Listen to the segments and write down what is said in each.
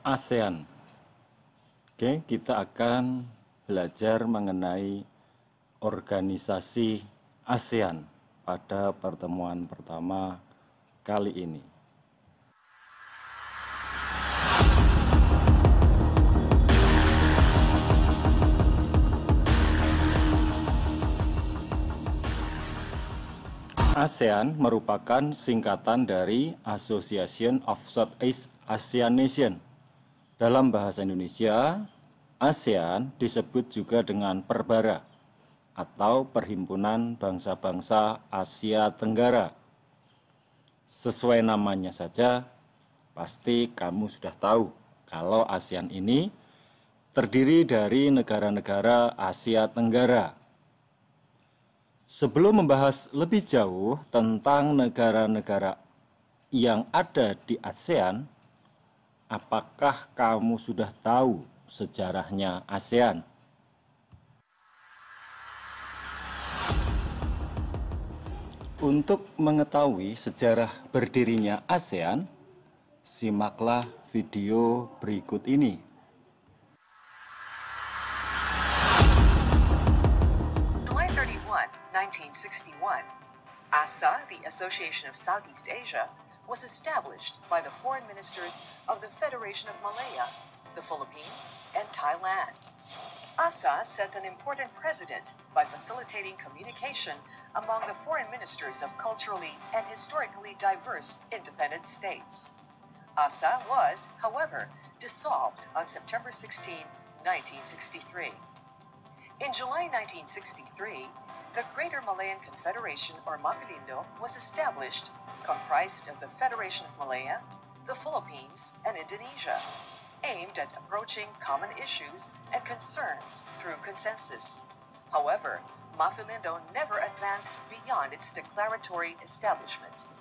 ASEAN. Oke, kita akan belajar mengenai organisasi ASEAN pada pertemuan pertama kali ini. ASEAN merupakan singkatan dari Association of Southeast Asian Nations. Dalam bahasa Indonesia, ASEAN disebut juga dengan Perbara atau Perhimpunan Bangsa-Bangsa Asia Tenggara. Sesuai namanya saja, pasti kamu sudah tahu kalau ASEAN ini terdiri dari negara-negara Asia Tenggara. Sebelum membahas lebih jauh tentang negara-negara yang ada di ASEAN, apakah kamu sudah tahu sejarahnya ASEAN? Untuk mengetahui sejarah berdirinya ASEAN, simaklah video berikut ini. July 31, 1961, ASA, the Association of Southeast Asia, was established by the foreign ministers of the Federation of Malaya, the Philippines, and Thailand. ASA set an important precedent by facilitating communication among the foreign ministers of culturally and historically diverse independent states. ASA was, however, dissolved on September 16, 1963. In July 1963, the Greater Malayan Confederation, or Mafilindo, was established, comprised of the Federation of Malaya, the Philippines, and Indonesia, aimed at approaching common issues and concerns through consensus. However, Mafilindo never advanced beyond its declaratory establishment.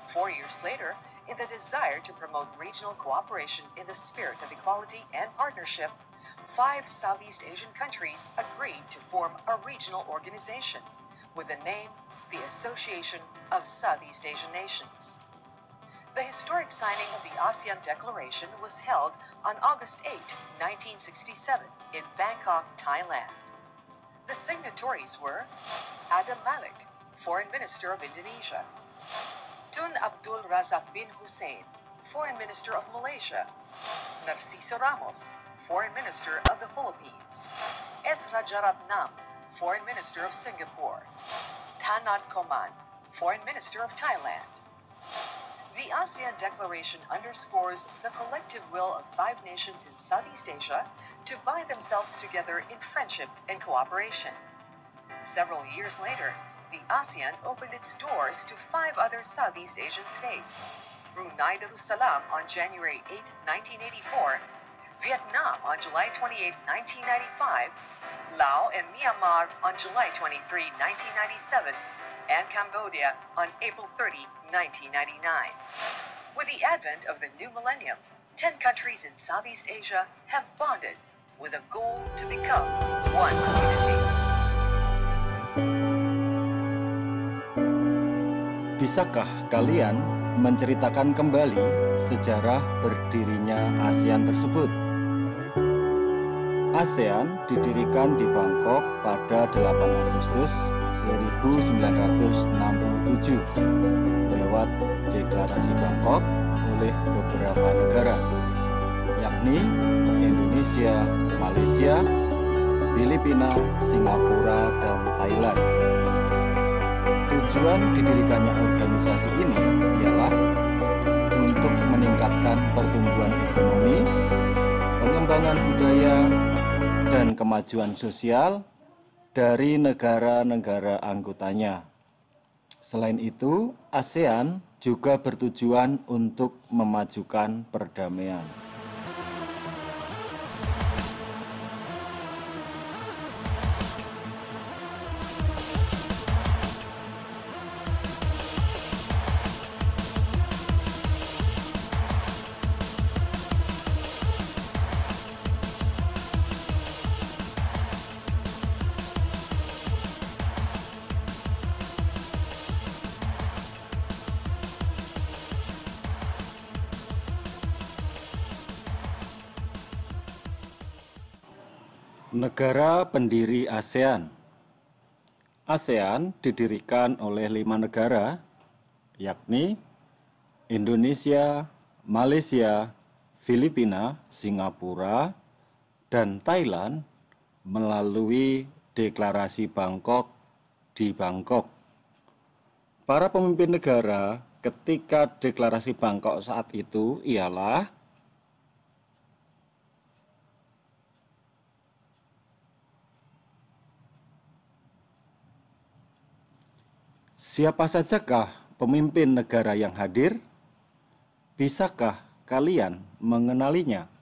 4 years later, in the desire to promote regional cooperation in the spirit of equality and partnership, 5 Southeast Asian countries agreed to form a regional organization with the name the Association of Southeast Asian Nations. The historic signing of the ASEAN Declaration was held on August 8, 1967 in Bangkok, Thailand. The signatories were Adam Malik, Foreign Minister of Indonesia; Tun Abdul Razak bin Hussein, Foreign Minister of Malaysia; Narciso Ramos, Foreign Minister of the Philippines; S. Rajaratnam, Foreign Minister of Singapore; Tanat Koman, Foreign Minister of Thailand. The ASEAN Declaration underscores the collective will of 5 nations in Southeast Asia to bind themselves together in friendship and cooperation. Several years later, the ASEAN opened its doors to 5 other Southeast Asian states: Brunei Darussalam on January 8, 1984, Vietnam on July 28, 1995, Laos and Myanmar on July 23, 1997, and Cambodia on April 30, 1999. With the advent of the new millennium, 10 countries in Southeast Asia have bonded with a goal to become one community. Bisakah kalian menceritakan kembali sejarah berdirinya ASEAN tersebut? ASEAN didirikan di Bangkok pada 8 Agustus 1967 lewat Deklarasi Bangkok oleh beberapa negara, yakni Indonesia, Malaysia, Filipina, Singapura, dan Thailand. Tujuan didirikannya organisasi ini ialah untuk meningkatkan pertumbuhan ekonomi, pengembangan budaya, dan kemajuan sosial dari negara-negara anggotanya. Selain itu, ASEAN juga bertujuan untuk memajukan perdamaian. Negara pendiri ASEAN. ASEAN didirikan oleh 5 negara, yakni Indonesia, Malaysia, Filipina, Singapura, dan Thailand melalui Deklarasi Bangkok di Bangkok. Para pemimpin negara ketika Deklarasi Bangkok saat itu ialah siapa sajakah pemimpin negara yang hadir? Bisakah kalian mengenalinya?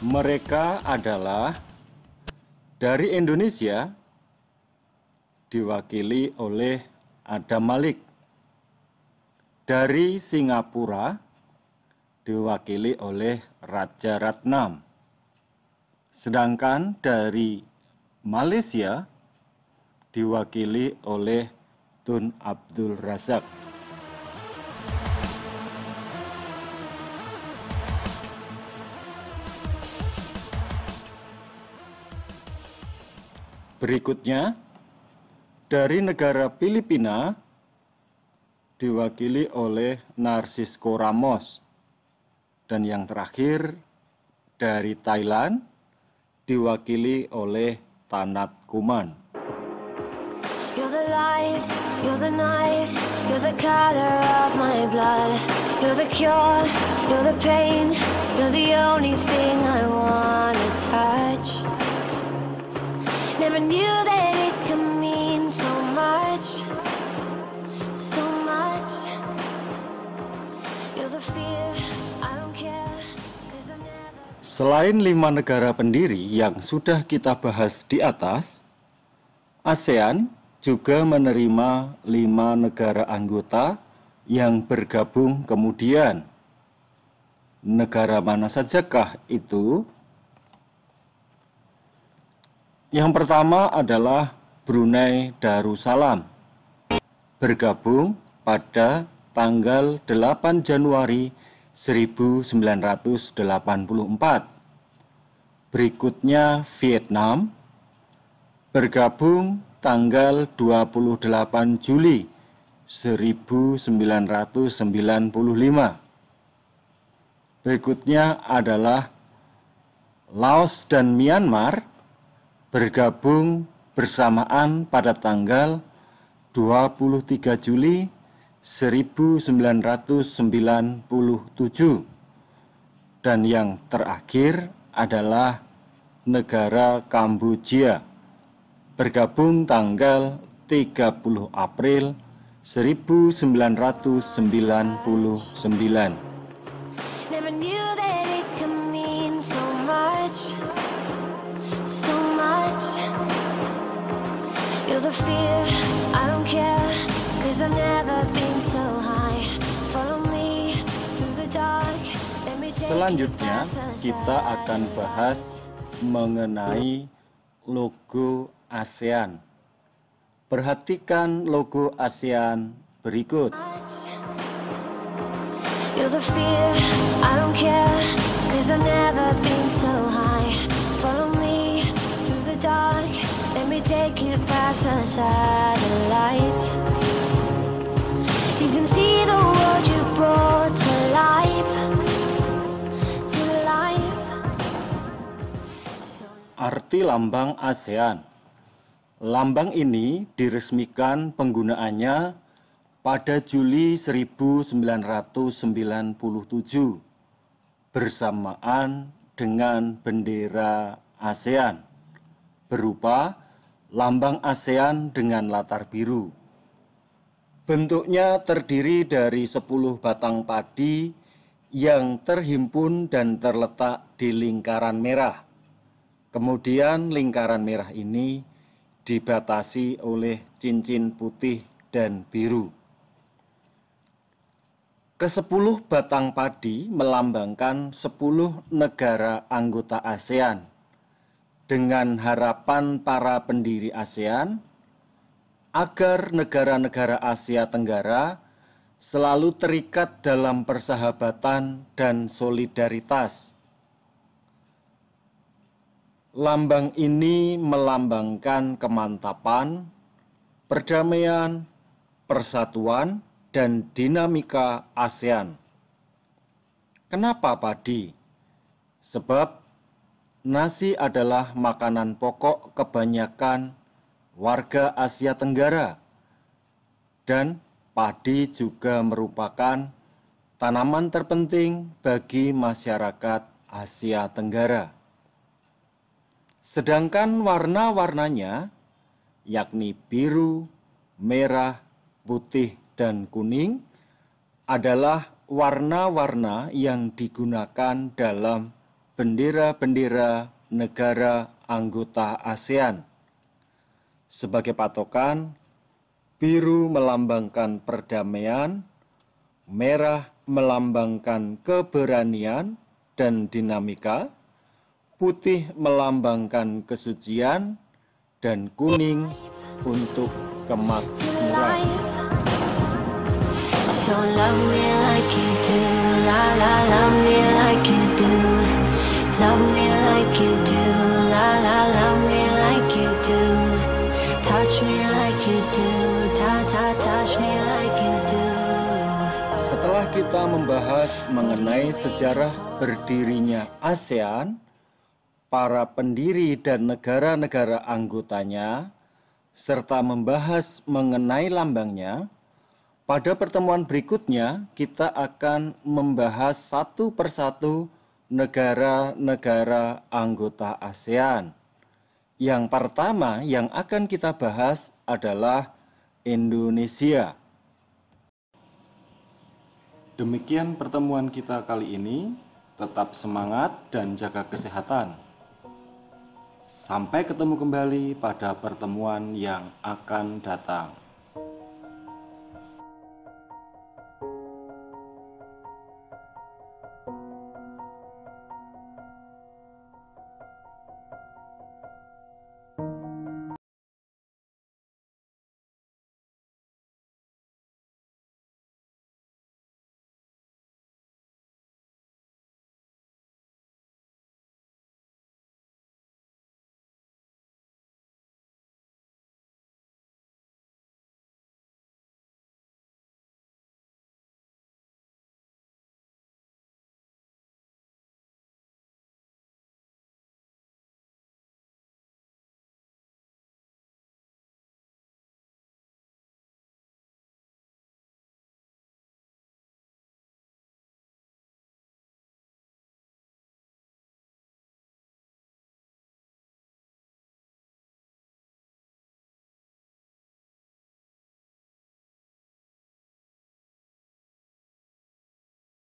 Mereka adalah dari Indonesia diwakili oleh Adam Malik. Dari Singapura diwakili oleh Raja Ratnam. Sedangkan dari Malaysia diwakili oleh Tun Abdul Razak. Berikutnya, dari negara Filipina diwakili oleh Narcisco Ramos. Dan yang terakhir, dari Thailand diwakili oleh Tanat Kuman. You're the light, you're the night, you're the color of my blood. You're the cure, you're the pain, you're the only thing I wanna touch. Never knew that it could mean so much. Selain 5 negara pendiri yang sudah kita bahas di atas, ASEAN juga menerima 5 negara anggota yang bergabung kemudian. Negara mana sajakah itu? Yang pertama adalah Brunei Darussalam, bergabung pada tanggal 8 Januari 1984. Berikutnya Vietnam, bergabung tanggal 28 Juli 1995. Berikutnya adalah Laos dan Myanmar, bergabung bersamaan pada tanggal 23 Juli 1997. Dan yang terakhir adalah negara Kamboja, bergabung tanggal 30 April 1999. Never knew that it could mean so much, so much. You're the fear, I don't care, 'cause I've never been so high. Follow me through the dark. Let me take Selanjutnya kita akan bahas mengenai logo ASEAN. Perhatikan logo ASEAN berikut. You're the fear, I don't care, 'cause I've never been so high. Follow me through the dark, let me take you past the satellites. You can see the world you brought to life, to life. Arti lambang ASEAN. Lambang ini diresmikan penggunaannya pada Juli 1997 bersamaan dengan bendera ASEAN berupa lambang ASEAN dengan latar biru. Bentuknya terdiri dari 10 batang padi yang terhimpun dan terletak di lingkaran merah. Kemudian lingkaran merah ini dibatasi oleh cincin putih dan biru. Ke-10 batang padi melambangkan 10 negara anggota ASEAN dengan harapan para pendiri ASEAN agar negara-negara Asia Tenggara selalu terikat dalam persahabatan dan solidaritas. Lambang ini melambangkan kemantapan, perdamaian, persatuan, dan dinamika ASEAN. Kenapa padi? Sebab nasi adalah makanan pokok kebanyakan warga Asia Tenggara, dan padi juga merupakan tanaman terpenting bagi masyarakat Asia Tenggara. Sedangkan warna-warnanya, yakni biru, merah, putih, dan kuning, adalah warna-warna yang digunakan dalam bendera-bendera negara anggota ASEAN. Sebagai patokan, biru melambangkan perdamaian, merah melambangkan keberanian dan dinamika, putih melambangkan kesucian, dan kuning untuk kemakmuran. So love me like you do, la la, love me like you do. Love me like you do, la la, love me like you do. Touch me like you do, touch me like you do. Setelah kita membahas mengenai sejarah berdirinya ASEAN, para pendiri dan negara-negara anggotanya, serta membahas mengenai lambangnya, pada pertemuan berikutnya kita akan membahas satu persatu negara-negara anggota ASEAN. Yang pertama yang akan kita bahas adalah Indonesia. Demikian pertemuan kita kali ini. Tetap semangat dan jaga kesehatan. Sampai ketemu kembali pada pertemuan yang akan datang.